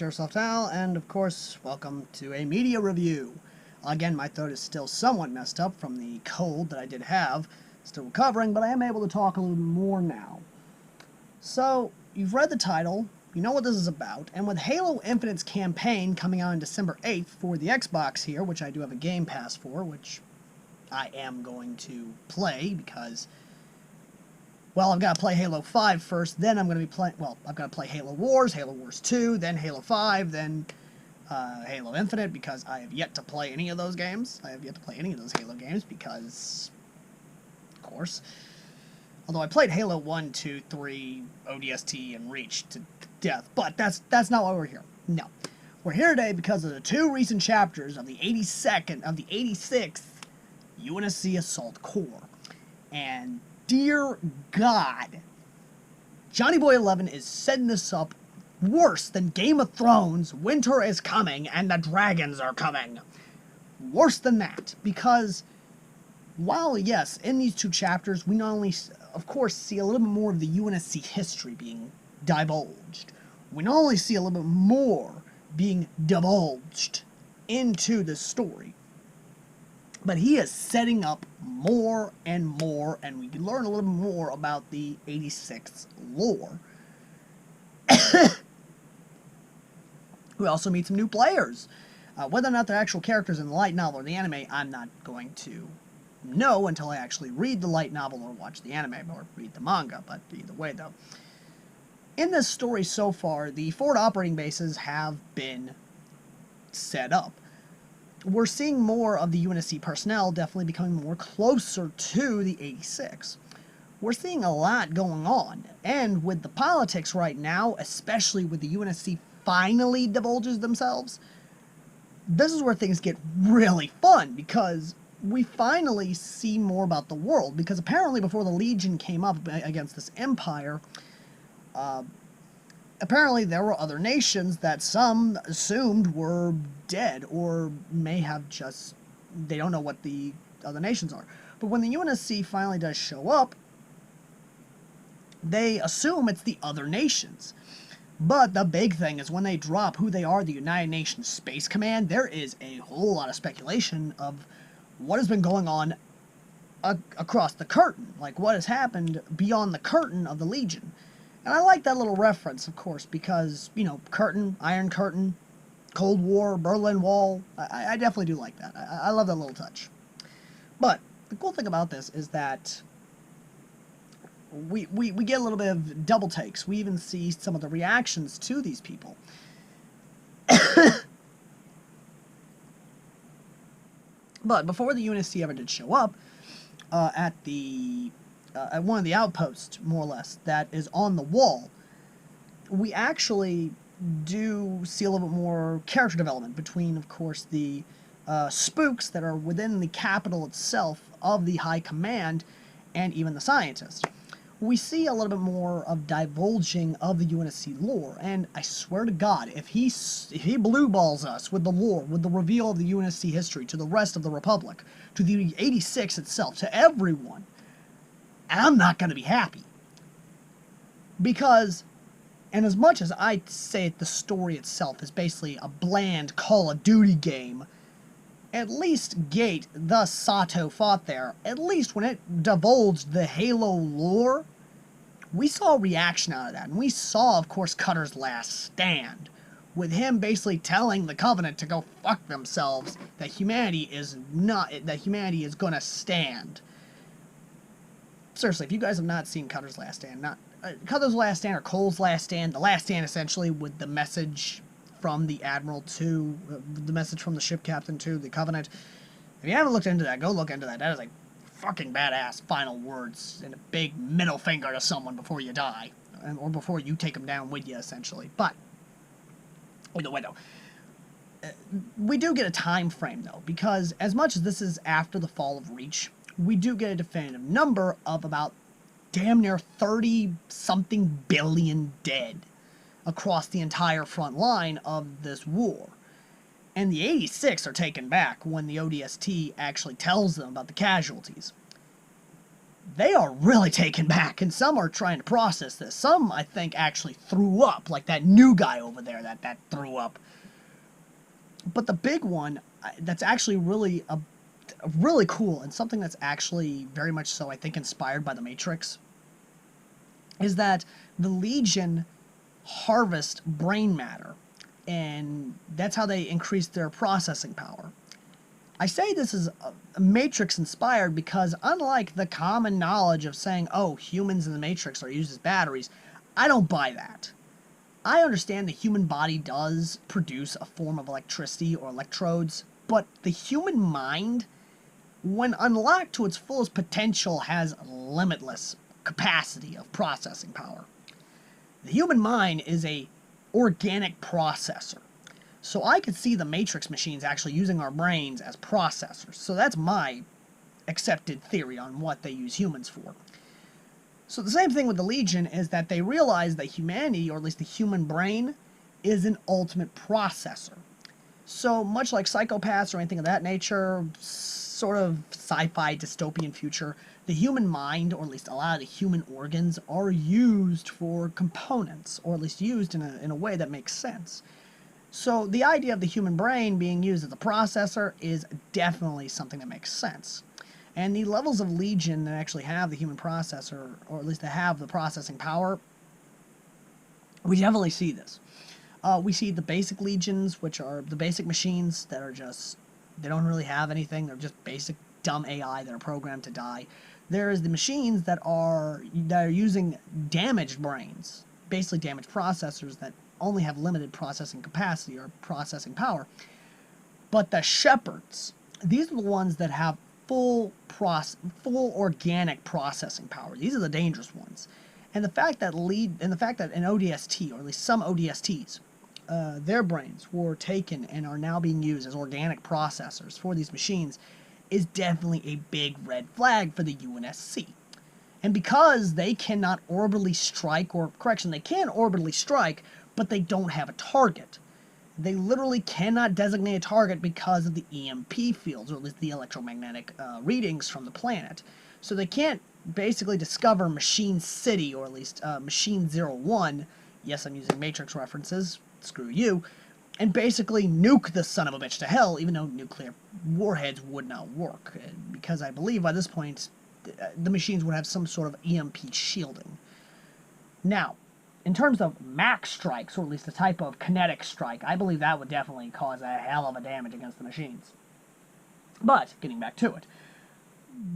Mr. Airsoft Al, and of course, welcome to a media review. Again, my throat is still somewhat messed up from the cold that I did have. Still recovering, but I am able to talk a little bit more now. So, you've read the title, you know what this is about, and with Halo Infinite's campaign coming out on December 8th for the Xbox here, which I do have a Game Pass for, which I am going to play because, well, I've got to play Halo 5 first, then I'm going to be playing, well, I've got to play Halo Wars 2, then Halo 5, then Halo Infinite, because I have yet to play any of those games. I have yet to play any of those Halo games because, of course, although I played Halo 1, 2, 3, ODST, and Reach to death, but that's not why we're here. No. We're here today because of the two recent chapters of the 86th UNSC Assault Corps. And dear God, Johnny Boy 11 is setting this up worse than Game of Thrones, winter is coming and the dragons are coming. Worse than that, because while, yes, in these two chapters, we not only, of course, see a little bit more of the UNSC history being divulged, we not only see a little bit more being divulged into the story, but he is setting up more and more, and we can learn a little bit more about the 86th lore. We also meet some new players. Whether or not they're actual characters in the light novel or the anime, I'm not going to know until I actually read the light novel or watch the anime or read the manga, but either way though. In this story so far, the forward operating bases have been set up. We're seeing more of the UNSC personnel definitely becoming more closer to the 86. We're seeing a lot going on, and with the politics right now, especially with the UNSC finally divulges themselves, this is where things get really fun, because we finally see more about the world, because apparently before the Legion came up against this empire, apparently there were other nations that some assumed were dead, or may have just, they don't know what the other nations are. But when the UNSC finally does show up, they assume it's the other nations. But the big thing is when they drop who they are, the United Nations Space Command, there is a whole lot of speculation of what has been going on across the curtain. Like what has happened beyond the curtain of the Legion. And I like that little reference, of course, because, you know, curtain, Iron Curtain, Cold War, Berlin Wall, I definitely do like that. I love that little touch. But the cool thing about this is that we get a little bit of double takes. We even see some of the reactions to these people. But before the UNSC ever did show up, at one of the outposts, more or less, that is on the wall, we actually do see a little bit more character development between, of course, the spooks that are within the capital itself of the High Command and even the scientists. We see a little bit more of divulging of the UNSC lore, and I swear to God, if he blue balls us with the lore, with the reveal of the UNSC history to the rest of the Republic, to the 86 itself, to everyone, I'm not going to be happy. Because, and as much as I say the story itself is basically a bland Call of Duty game, at least Gate, thus Sato, fought there, at least when it divulged the Halo lore, we saw a reaction out of that. And we saw, of course, Cutter's last stand, with him basically telling the Covenant to go fuck themselves, that humanity is going to stand. Seriously, if you guys have not seen Cutter's Last Stand, Cutter's Last Stand or Cole's Last Stand, the Last Stand essentially with the message from the Admiral to, the message from the ship captain to the Covenant. If you haven't looked into that, go look into that. That is like fucking badass final words and a big middle finger to someone before you die, or before you take them down with you, essentially. But either way, though, we do get a time frame though, because as much as this is after the fall of Reach, we do get a definitive number of about damn near 30-something billion dead across the entire front line of this war. And the 86 are taken back when the ODST actually tells them about the casualties. they are really taken back, and some are trying to process this. Some, I think, actually threw up, like that new guy over there that threw up. But the big one that's actually really cool, and something that's actually very much so, I think, inspired by the Matrix, is that the Legion harvest brain matter, and that's how they increase their processing power. I say this is a Matrix inspired because, unlike the common knowledge of saying, oh, humans in the Matrix are used as batteries, I don't buy that. I understand the human body does produce a form of electricity or electrodes, but the human mind, when unlocked to its fullest potential, has limitless capacity of processing power. The human mind is a organic processor. So I could see the Matrix machines actually using our brains as processors. So that's my accepted theory on what they use humans for. So the same thing with the Legion is that they realize that humanity, or at least the human brain, is an ultimate processor. So much like psychopaths or anything of that nature, sort of sci-fi dystopian future, the human mind, or at least a lot of the human organs, are used for components, or at least used in a way that makes sense. So the idea of the human brain being used as a processor is definitely something that makes sense. And the levels of Legion that actually have the human processor, or at least that have the processing power, we definitely see this. We see the basic Legions, which are the basic machines that are just, they don't really have anything, they're just basic dumb AI that are programmed to die. There's the machines that are using damaged brains, basically damaged processors that only have limited processing capacity or processing power. But the shepherds, these are the ones that have full organic processing power. These are the dangerous ones. And the fact that an ODST, or at least some ODSTs, their brains were taken and are now being used as organic processors for these machines is definitely a big red flag for the UNSC. And because they cannot orbitally strike, or correction, they can orbitally strike, but they don't have a target. They literally cannot designate a target because of the EMP fields, or at least the electromagnetic readings from the planet. So they can't basically discover Machine City, or at least Machine 01, yes, I'm using Matrix references, screw you, and basically nuke the son of a bitch to hell, even though nuclear warheads would not work. Because I believe by this point, the machines would have some sort of EMP shielding. Now, in terms of max strikes, or at least a type of kinetic strike, I believe that would definitely cause a hell of a damage against the machines. But, getting back to it,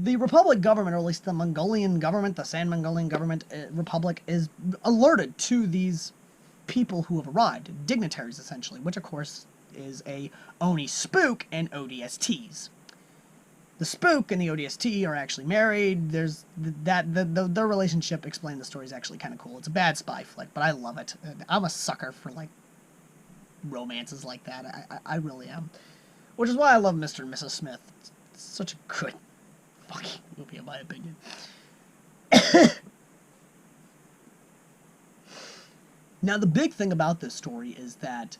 the Republic government, or at least the Mongolian government, the San Mongolian government Republic, is alerted to these people who have arrived, dignitaries essentially, which of course is a Oni spook and ODSTs. The spook and the ODST are actually married. There's their relationship explained in the story is actually kind of cool. It's a bad spy flick, but I love it. I'm a sucker for like romances like that. I really am. Which is why I love Mr. and Mrs. Smith. It's such a good fucking movie in my opinion. Now the big thing about this story is that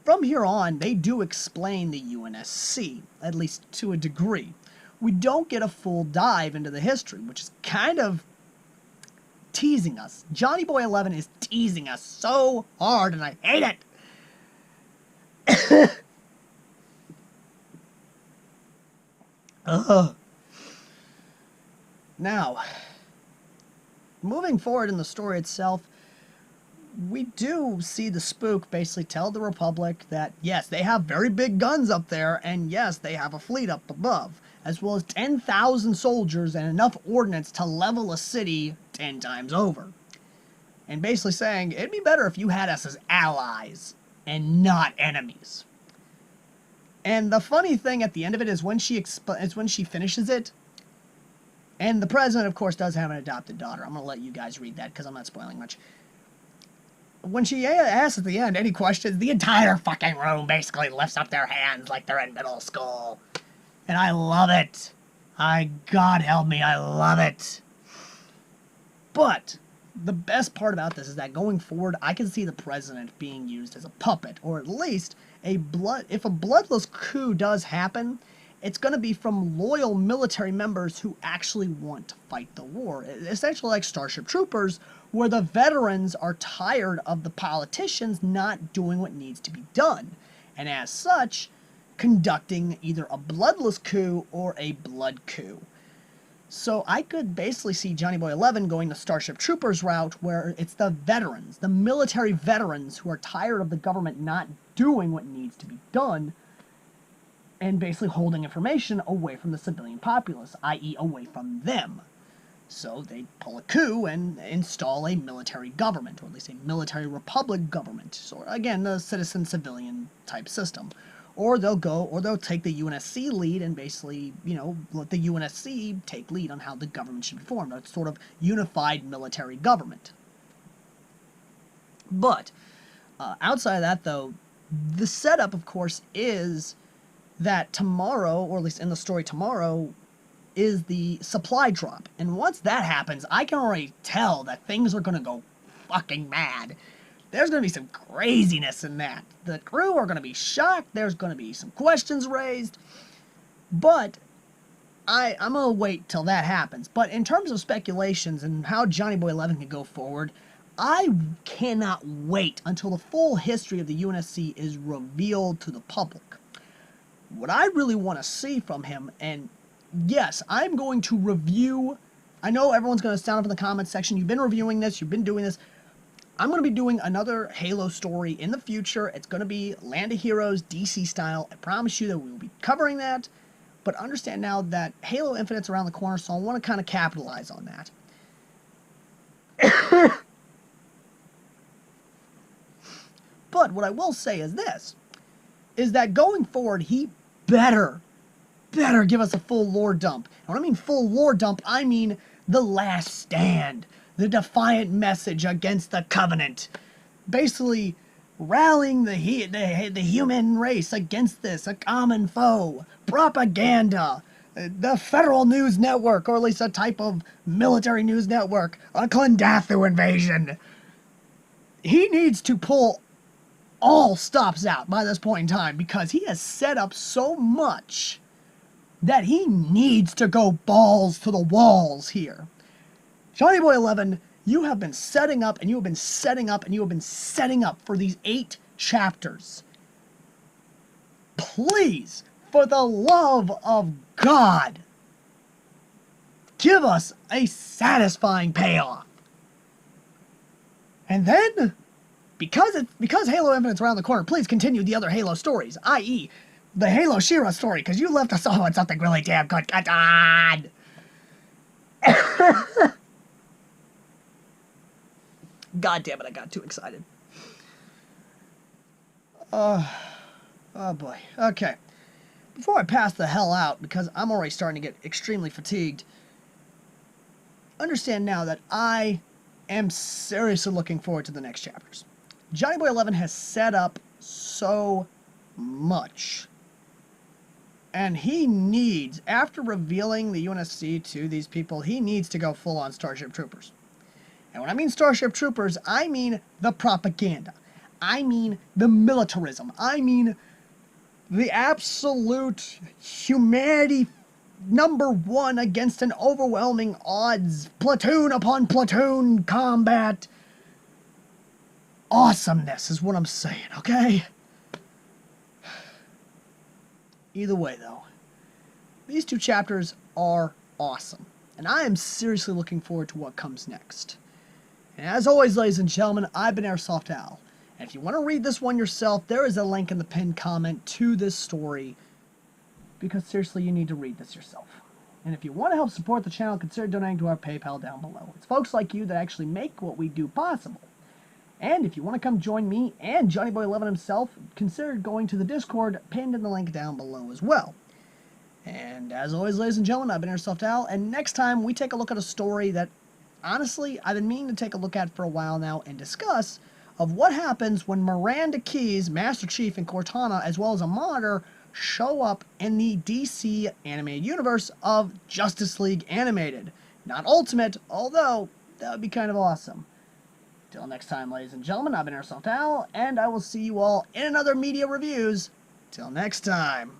from here on, they do explain the UNSC, at least to a degree. We don't get a full dive into the history, which is kind of teasing us. Johnny Boy 11 is teasing us so hard, and I hate it! Ugh. Now, moving forward in the story itself, we do see the spook basically tell the Republic that, yes, they have very big guns up there, and yes, they have a fleet up above, as well as 10,000 soldiers and enough ordnance to level a city 10 times over. And basically saying, it'd be better if you had us as allies and not enemies. And the funny thing at the end of it is when she finishes it, and the president, of course, does have an adopted daughter. I'm going to let you guys read that because I'm not spoiling much. When she asks at the end any questions, the entire fucking room basically lifts up their hands like they're in middle school. And I love it. God help me, I love it. But the best part about this is that going forward, I can see the president being used as a puppet, or at least if a bloodless coup does happen, it's going to be from loyal military members who actually want to fight the war. Essentially like Starship Troopers, where the veterans are tired of the politicians not doing what needs to be done, and as such, conducting either a bloodless coup or a blood coup. So I could basically see Johnny Boy 11 going the Starship Troopers route, where it's the veterans, the military veterans who are tired of the government not doing what needs to be done, and basically holding information away from the civilian populace, i.e. away from them. So they pull a coup and install a military government, or at least a military republic government. So again, the citizen-civilian type system. Or they'll take the UNSC lead and basically, let the UNSC take lead on how the government should be formed. It's sort of unified military government. But outside of that, though, the setup, of course, is that tomorrow, or at least in the story tomorrow, is the supply drop. And once that happens, I can already tell that things are going to go fucking mad. There's going to be some craziness in that. The crew are going to be shocked. There's going to be some questions raised. But I'm going to wait till that happens. But in terms of speculations and how Johnny Boy 11 can go forward, I cannot wait until the full history of the UNSC is revealed to the public. What I really want to see from him, and yes, I'm going to review, I know everyone's going to sound up in the comments section, you've been reviewing this, you've been doing this. I'm going to be doing another Halo story in the future. It's going to be Land of Heroes, DC style. I promise you that we will be covering that. But understand now that Halo Infinite's around the corner, so I want to kind of capitalize on that. But what I will say is this, is that going forward, he better give us a full lore dump. And when I mean full lore dump, I mean the last stand. The defiant message against the Covenant. Basically, rallying the human race against this, a common foe. Propaganda. The Federal News Network, or at least a type of military news network. A Klendathu invasion. He needs to pull all stops out by this point in time, because he has set up so much that he needs to go balls to the walls here. Johnny Boy 11, you have been setting up, and you have been setting up, and you have been setting up for these 8 chapters. Please, for the love of God, give us a satisfying payoff. And then, because Halo Infinite's around the corner, please continue the other Halo stories, i.e., the Halo Shira story, because you left us off on something really damn good. Come on! God damn it, I got too excited. Oh boy. Okay. Before I pass the hell out, because I'm already starting to get extremely fatigued, understand now that I am seriously looking forward to the next chapters. Johnny Boy 11 has set up so much. And he needs, after revealing the UNSC to these people, he needs to go full on Starship Troopers. And when I mean Starship Troopers, I mean the propaganda. I mean the militarism. I mean the absolute humanity #1 against an overwhelming odds, platoon upon platoon combat. Awesomeness is what I'm saying, okay? Either way, though, these 2 chapters are awesome. And I am seriously looking forward to what comes next. And as always, ladies and gentlemen, I've been Airsoft Al. And if you want to read this one yourself, there is a link in the pinned comment to this story. Because seriously, you need to read this yourself. And if you want to help support the channel, consider donating to our PayPal down below. It's folks like you that actually make what we do possible. And if you want to come join me and Johnny Boy 11 himself, consider going to the Discord pinned in the link down below as well. And as always, ladies and gentlemen, I've been Airsoft Al, and next time we take a look at a story that, honestly, I've been meaning to take a look at for a while now and discuss of what happens when Miranda Keyes, Master Chief, and Cortana, as well as a monitor, show up in the DC animated universe of Justice League Animated. Not Ultimate, although that would be kind of awesome. Till next time, ladies and gentlemen, I've been Airsoft Al, and I will see you all in another media reviews. Till next time.